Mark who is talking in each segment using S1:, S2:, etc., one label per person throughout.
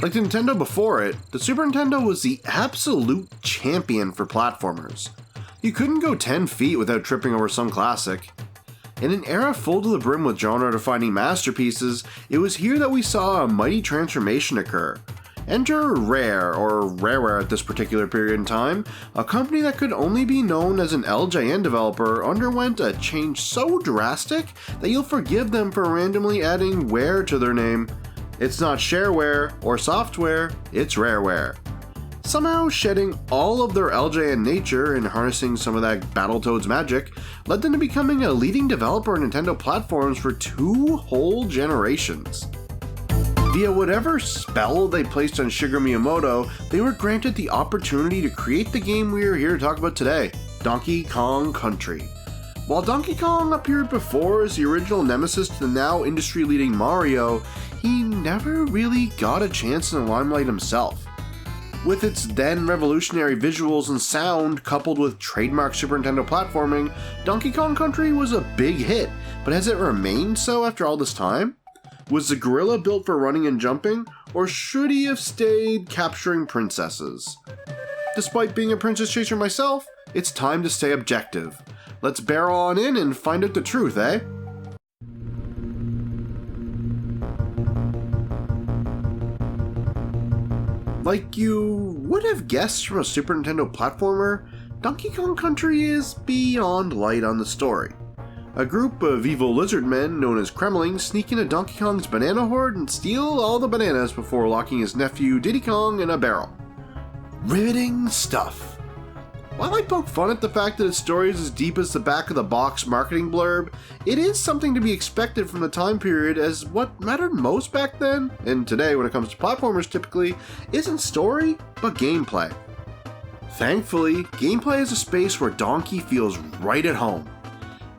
S1: Like the Nintendo before it, the Super Nintendo was the absolute champion for platformers. You couldn't go 10 feet without tripping over some classic. In an era full to the brim with genre-defining masterpieces, it was here that we saw a mighty transformation occur. Enter Rare, or Rareware at this particular period in time, a company that could only be known as an LJN developer underwent a change so drastic that you'll forgive them for randomly adding ware to their name. It's not shareware or software, it's Rareware. Somehow shedding all of their LJN nature and harnessing some of that Battletoads magic led them to becoming a leading developer on Nintendo platforms for 2 whole generations. Via whatever spell they placed on Shigeru Miyamoto, they were granted the opportunity to create the game we are here to talk about today, Donkey Kong Country. While Donkey Kong appeared before as the original nemesis to the now industry-leading Mario, he never really got a chance in the limelight himself. With its then revolutionary visuals and sound coupled with trademark Super Nintendo platforming, Donkey Kong Country was a big hit, but has it remained so after all this time? Was the gorilla built for running and jumping, or should he have stayed capturing princesses? Despite being a princess chaser myself, it's time to stay objective. Let's barrel on in and find out the truth, eh? Like you would have guessed from a Super Nintendo platformer, Donkey Kong Country is beyond light on the story. A group of evil lizard men known as Kremlings sneak into Donkey Kong's banana hoard and steal all the bananas before locking his nephew Diddy Kong in a barrel. Riveting stuff. While I poke fun at the fact that its story is as deep as the back of the box marketing blurb, it is something to be expected from the time period, as what mattered most back then, and today when it comes to platformers typically, isn't story, but gameplay. Thankfully, gameplay is a space where Donkey feels right at home.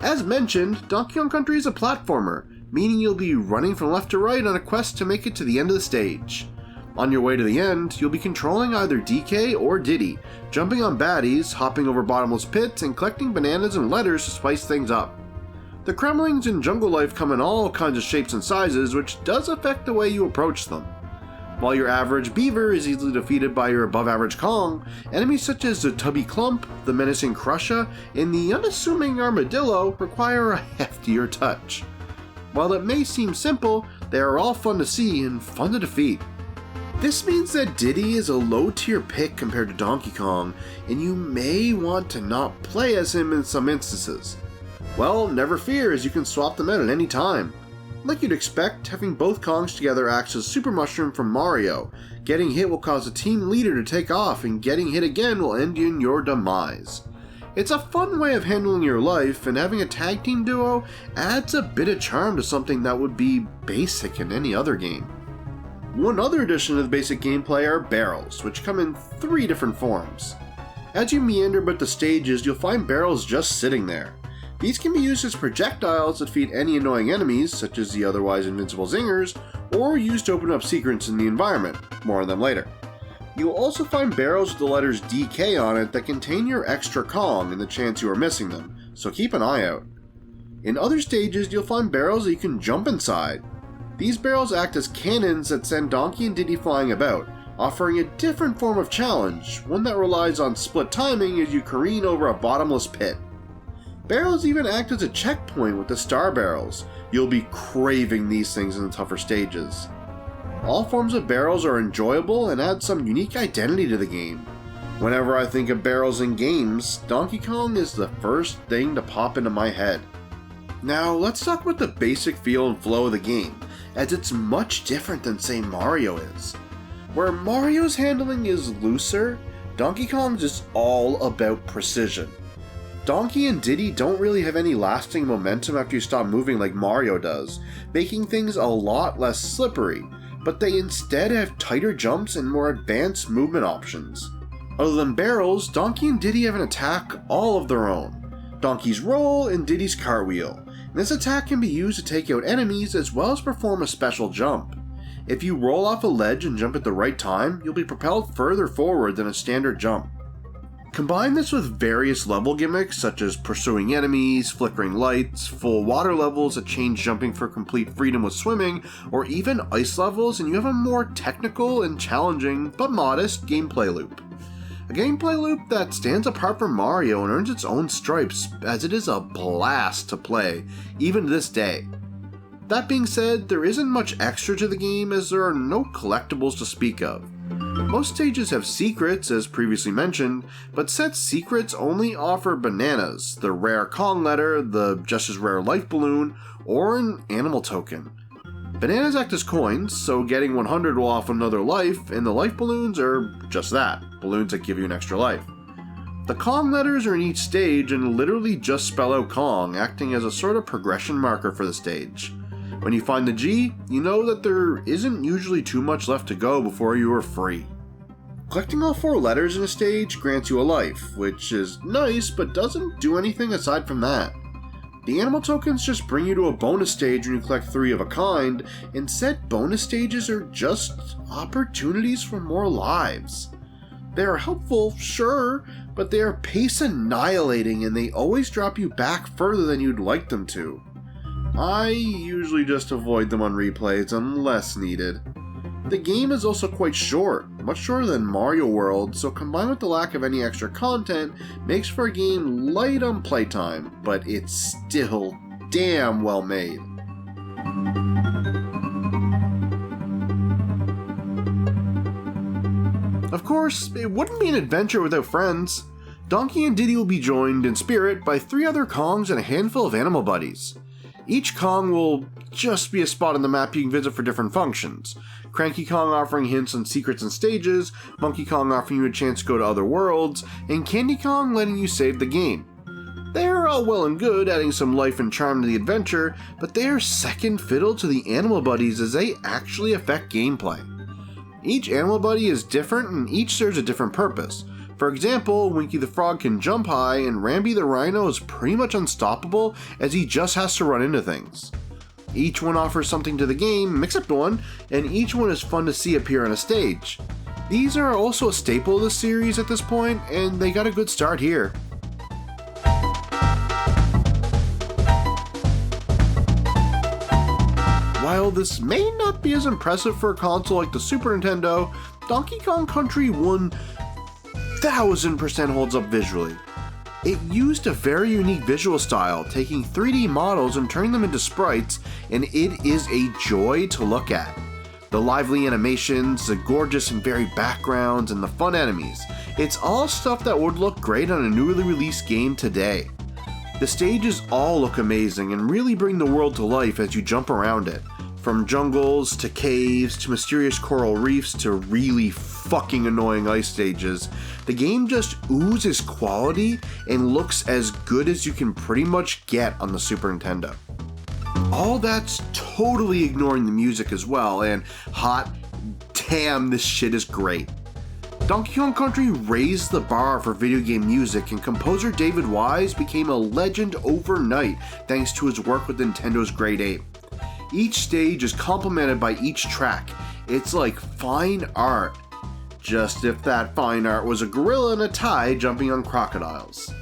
S1: As mentioned, Donkey Kong Country is a platformer, meaning you'll be running from left to right on a quest to make it to the end of the stage. On your way to the end, you'll be controlling either DK or Diddy, jumping on baddies, hopping over bottomless pits, and collecting bananas and letters to spice things up. The Kremlings in Jungle Life come in all kinds of shapes and sizes, which does affect the way you approach them. While your average beaver is easily defeated by your above-average Kong, enemies such as the Tubby Clump, the menacing Crusher, and the unassuming Armadillo require a heftier touch. While it may seem simple, they are all fun to see and fun to defeat. This means that Diddy is a low-tier pick compared to Donkey Kong, and you may want to not play as him in some instances. Well, never fear, as you can swap them out at any time. Like you'd expect, having both Kongs together acts as Super Mushroom from Mario. Getting hit will cause a team leader to take off, and getting hit again will end in your demise. It's a fun way of handling your life, and having a tag team duo adds a bit of charm to something that would be basic in any other game. One other addition to the basic gameplay are barrels, which come in 3 different forms. As you meander about the stages, you'll find barrels just sitting there. These can be used as projectiles that defeat any annoying enemies, such as the otherwise invincible zingers, or used to open up secrets in the environment. More on them later. You'll also find barrels with the letters DK on it that contain your extra Kong in the chance you are missing them, so keep an eye out. In other stages, you'll find barrels that you can jump inside. These barrels act as cannons that send Donkey and Diddy flying about, offering a different form of challenge, one that relies on split timing as you careen over a bottomless pit. Barrels even act as a checkpoint with the star barrels. You'll be craving these things in the tougher stages. All forms of barrels are enjoyable and add some unique identity to the game. Whenever I think of barrels in games, Donkey Kong is the first thing to pop into my head. Now let's talk about the basic feel and flow of the game, as it's much different than say Mario is. Where Mario's handling is looser, Donkey Kong's is all about precision. Donkey and Diddy don't really have any lasting momentum after you stop moving like Mario does, making things a lot less slippery, but they instead have tighter jumps and more advanced movement options. Other than barrels, Donkey and Diddy have an attack all of their own. Donkey's roll and Diddy's cartwheel. And this attack can be used to take out enemies as well as perform a special jump. If you roll off a ledge and jump at the right time, you'll be propelled further forward than a standard jump. Combine this with various level gimmicks such as pursuing enemies, flickering lights, full water levels that change jumping for complete freedom with swimming, or even ice levels, and you have a more technical and challenging, but modest, gameplay loop. A gameplay loop that stands apart from Mario and earns its own stripes, as it is a blast to play, even to this day. That being said, there isn't much extra to the game as there are no collectibles to speak of. Most stages have secrets, as previously mentioned, but said secrets only offer bananas, the rare Kong letter, the just as rare life balloon, or an animal token. Bananas act as coins, so getting 100 will offer another life, and the life balloons are just that, balloons that give you an extra life. The Kong letters are in each stage and literally just spell out Kong, acting as a sort of progression marker for the stage. When you find the G, you know that there isn't usually too much left to go before you are free. Collecting all 4 letters in a stage grants you a life, which is nice but doesn't do anything aside from that. The animal tokens just bring you to a bonus stage when you collect 3 of a kind, and said bonus stages are just opportunities for more lives. They are helpful, sure, but they are pace annihilating and they always drop you back further than you'd like them to. I usually just avoid them on replays unless needed. The game is also quite short, much shorter than Mario World, so combined with the lack of any extra content, makes for a game light on playtime, but it's still damn well made. Of course, it wouldn't be an adventure without friends. Donkey and Diddy will be joined in spirit by 3 other Kongs and a handful of animal buddies. Each Kong will just be a spot on the map you can visit for different functions. Cranky Kong offering hints on secrets and stages, Monkey Kong offering you a chance to go to other worlds, and Candy Kong letting you save the game. They are all well and good, adding some life and charm to the adventure, but they are second fiddle to the animal buddies as they actually affect gameplay. Each animal buddy is different and each serves a different purpose. For example, Winky the Frog can jump high, and Rambi the Rhino is pretty much unstoppable as he just has to run into things. Each one offers something to the game, except one, and each one is fun to see appear on a stage. These are also a staple of the series at this point, and they got a good start here. While this may not be as impressive for a console like the Super Nintendo, Donkey Kong Country 1000% holds up visually. It used a very unique visual style, taking 3D models and turning them into sprites, and it is a joy to look at. The lively animations, the gorgeous and varied backgrounds, and the fun enemies. It's all stuff that would look great on a newly released game today. The stages all look amazing and really bring the world to life as you jump around it. From jungles, to caves, to mysterious coral reefs, to really fucking annoying ice stages, the game just oozes quality and looks as good as you can pretty much get on the Super Nintendo. All that's totally ignoring the music as well, and hot damn, this shit is great. Donkey Kong Country raised the bar for video game music, and composer David Wise became a legend overnight thanks to his work with Nintendo's Great Ape. Each stage is complemented by each track. It's like fine art. Just if that fine art was a gorilla in a tie jumping on crocodiles.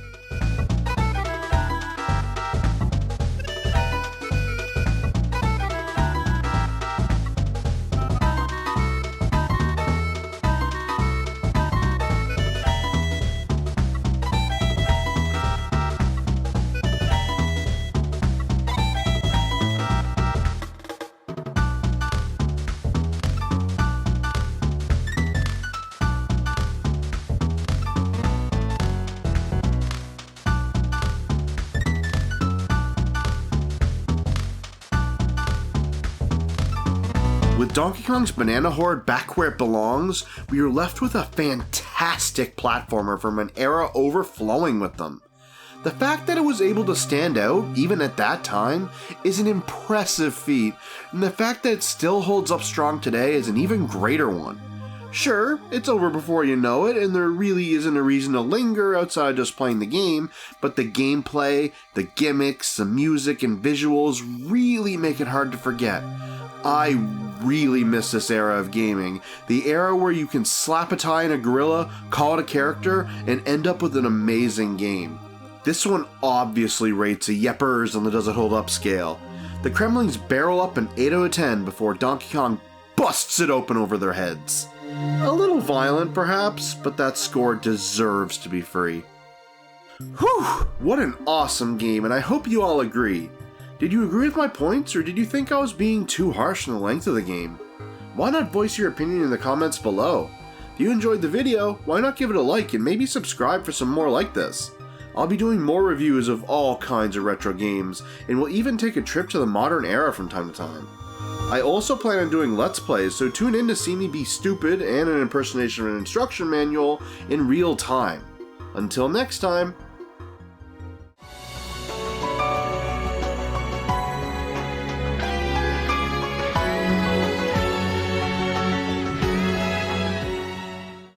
S1: With Donkey Kong's Banana Horde back where it belongs, we are left with a fantastic platformer from an era overflowing with them. The fact that it was able to stand out, even at that time, is an impressive feat, and the fact that it still holds up strong today is an even greater one. Sure, it's over before you know it, and there really isn't a reason to linger outside just playing the game, but the gameplay, the gimmicks, the music, and visuals really make it hard to forget. I really miss this era of gaming. The era where you can slap a tie in a gorilla, call it a character, and end up with an amazing game. This one obviously rates a yeppers on the does it hold up scale. The Kremlings barrel up an 8 out of 10 before Donkey Kong busts it open over their heads. A little violent perhaps, but that score deserves to be free. Whew! What an awesome game, and I hope you all agree. Did you agree with my points, or did you think I was being too harsh on the length of the game? Why not voice your opinion in the comments below? If you enjoyed the video, why not give it a like and maybe subscribe for some more like this? I'll be doing more reviews of all kinds of retro games, and will even take a trip to the modern era from time to time. I also plan on doing Let's Plays, so tune in to see me be stupid and an impersonation of an instruction manual in real time. Until next time,